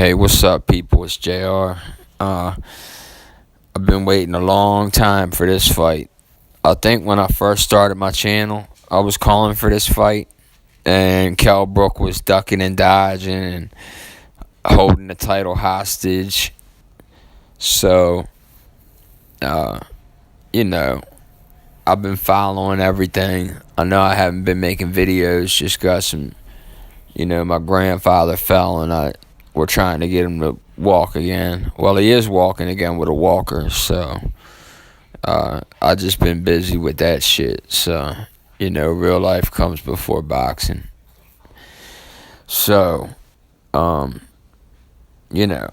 Hey, what's up, people? It's JR. Uh, I've been waiting a long time for this fight. I think when I first started my channel, I was calling for this fight, and Kell Brook was ducking and dodging and holding the title hostage. So, uh, you know, I've been following everything. I know I haven't been making videos, just got some, my grandfather fell and we're trying to get him to walk again. Well, he is walking again with a walker, so I just been busy with that shit. So, real life comes before boxing. So, um, you know,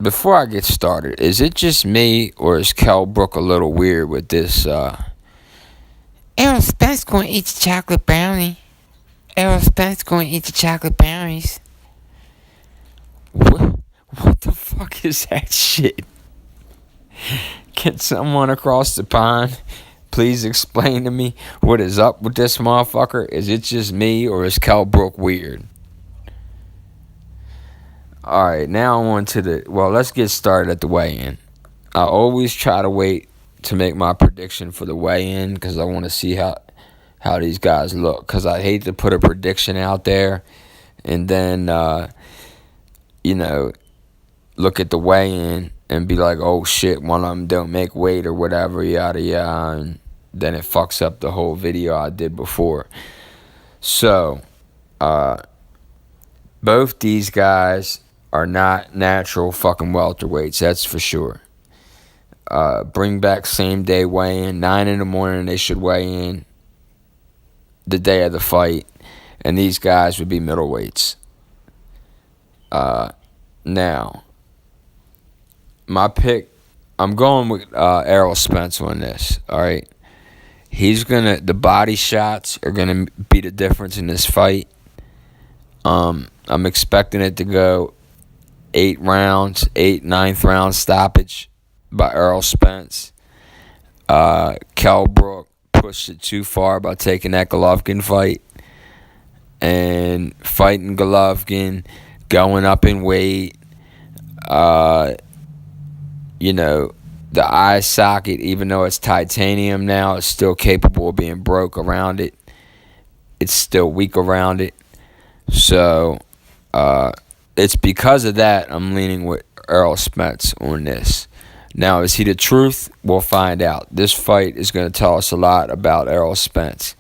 before I get started, is it just me or is Kell Brook a little weird with this? Errol Spence gonna eat the chocolate brownie. Errol Spence gonna eat the chocolate brownies. What, what the fuck is that shit? Can someone across the pond please explain to me what is up with this motherfucker? Is it just me or is Kell Brook weird? Alright, now on to let's get started at the weigh-in. I always try to wait to make my prediction for the weigh-in because I want to see how these guys look. Because I hate to put a prediction out there and then, look at the weigh-in and be like, oh shit, one of them don't make weight or whatever, yada yada, and then it fucks up the whole video I did before. So, both these guys are not natural fucking welterweights, that's for sure. Bring back same day weigh-in, 9 in the morning they should weigh in the day of the fight, and these guys would be middleweights. Now, my pick, I'm going with Errol Spence on this, alright? The body shots are gonna be the difference in this fight. I'm expecting it to go 8 rounds, 9th round stoppage by Errol Spence. Kell Brook pushed it too far by taking that Golovkin fight and fighting Golovkin, going up in weight. The eye socket, even though it's titanium now, it's still capable of being broke around it. It's still weak around it. So, it's because of that I'm leaning with Errol Spence on this. Now, is he the truth? We'll find out. This fight is going to tell us a lot about Errol Spence.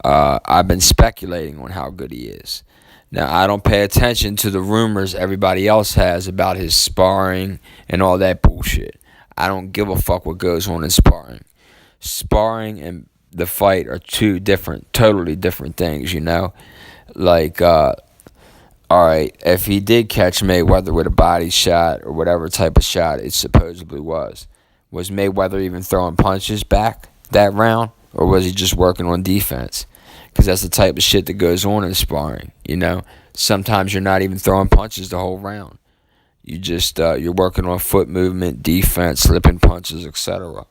I've been speculating on how good he is. Now, I don't pay attention to the rumors everybody else has about his sparring and all that bullshit. I don't give a fuck what goes on in sparring. Sparring and the fight are two totally different things, Like, alright, if he did catch Mayweather with a body shot or whatever type of shot it supposedly was Mayweather even throwing punches back that round? Or was he just working on defense? Because that's the type of shit that goes on in sparring, Sometimes you're not even throwing punches the whole round. You just, you're working on foot movement, defense, slipping punches, etc.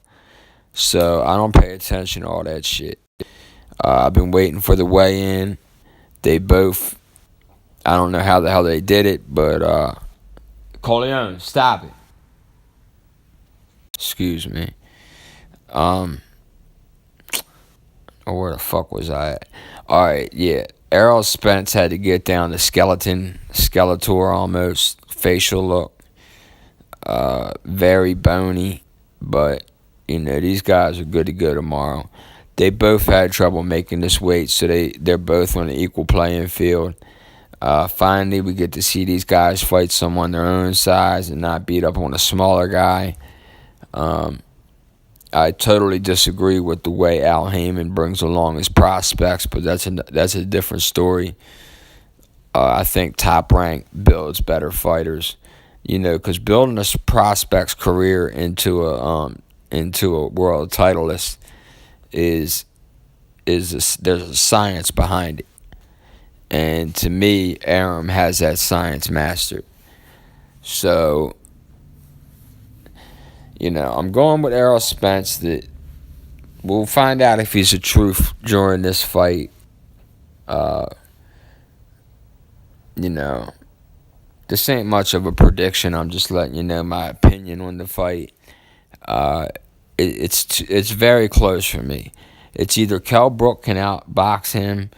So, I don't pay attention to all that shit. I've been waiting for the weigh-in. They both, I don't know how the hell they did it, but, Corleone, stop it. Excuse me. Where the fuck was I at? Alright, yeah. Errol Spence had to get down to Skeletor almost, facial look. Very bony, but, these guys are good to go tomorrow. They both had trouble making this weight, so they're both on an equal playing field. Finally, we get to see these guys fight someone their own size and not beat up on a smaller guy. I totally disagree with the way Al Heyman brings along his prospects, but that's a different story. I think Top Rank builds better fighters, because building a prospect's career into a world titleist there's a science behind it, and to me, Arum has that science mastered. So, I'm going with Errol Spence. That we'll find out if he's the truth during this fight. this ain't much of a prediction. I'm just letting you know my opinion on the fight. Uh, it's very close for me. It's either Kell Brook can outbox him,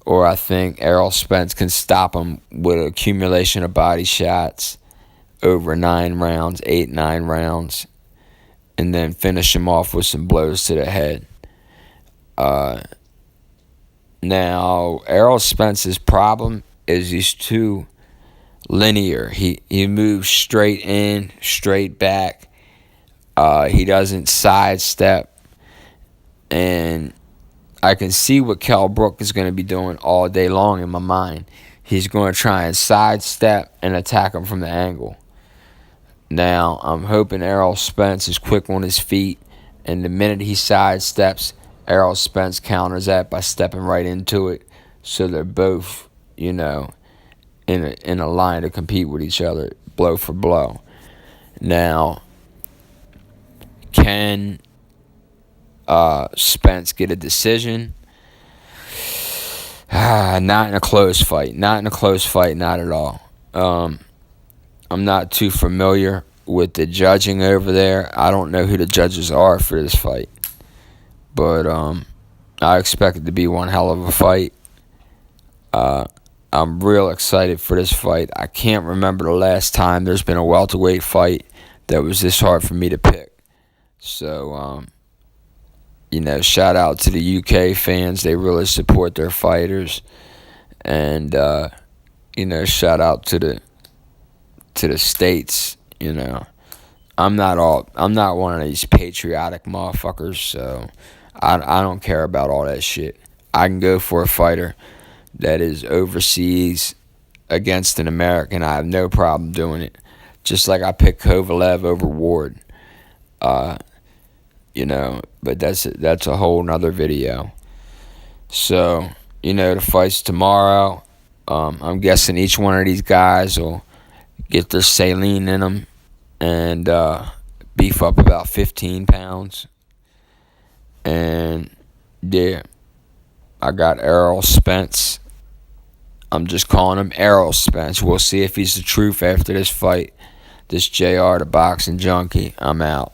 or I think Errol Spence can stop him with an accumulation of body shots over 9 rounds, 8, 9 rounds, and then finish him off with some blows to the head. Uh, Now, Errol Spence's problem is he's too linear. He moves straight in, straight back. He doesn't sidestep, and I can see what Kell Brook is going to be doing all day long in my mind. He's going to try and sidestep and attack him from the angle. Now, I'm hoping Errol Spence is quick on his feet, and the minute he sidesteps, Errol Spence counters that by stepping right into it, so they're both, in a line to compete with each other, blow for blow. Now, can Spence get a decision? Not in a close fight. Not in a close fight, not at all. I'm not too familiar with the judging over there. I don't know who the judges are for this fight. But I expect it to be one hell of a fight. I'm real excited for this fight. I can't remember the last time there's been a welterweight fight that was this hard for me to pick. So, shout out to the UK fans. They really support their fighters. And, shout out to the States, I'm not one of these patriotic motherfuckers, so I don't care about all that shit. I can go for a fighter that is overseas against an American. I have no problem doing it. Just like I picked Kovalev over Ward. But that's a whole nother video. So, the fight's tomorrow. I'm guessing each one of these guys will get their saline in them and beef up about 15 pounds. And yeah, I got Errol Spence. I'm just calling him Errol Spence. We'll see if he's the truth after this fight. This JR, the boxing junkie. I'm out.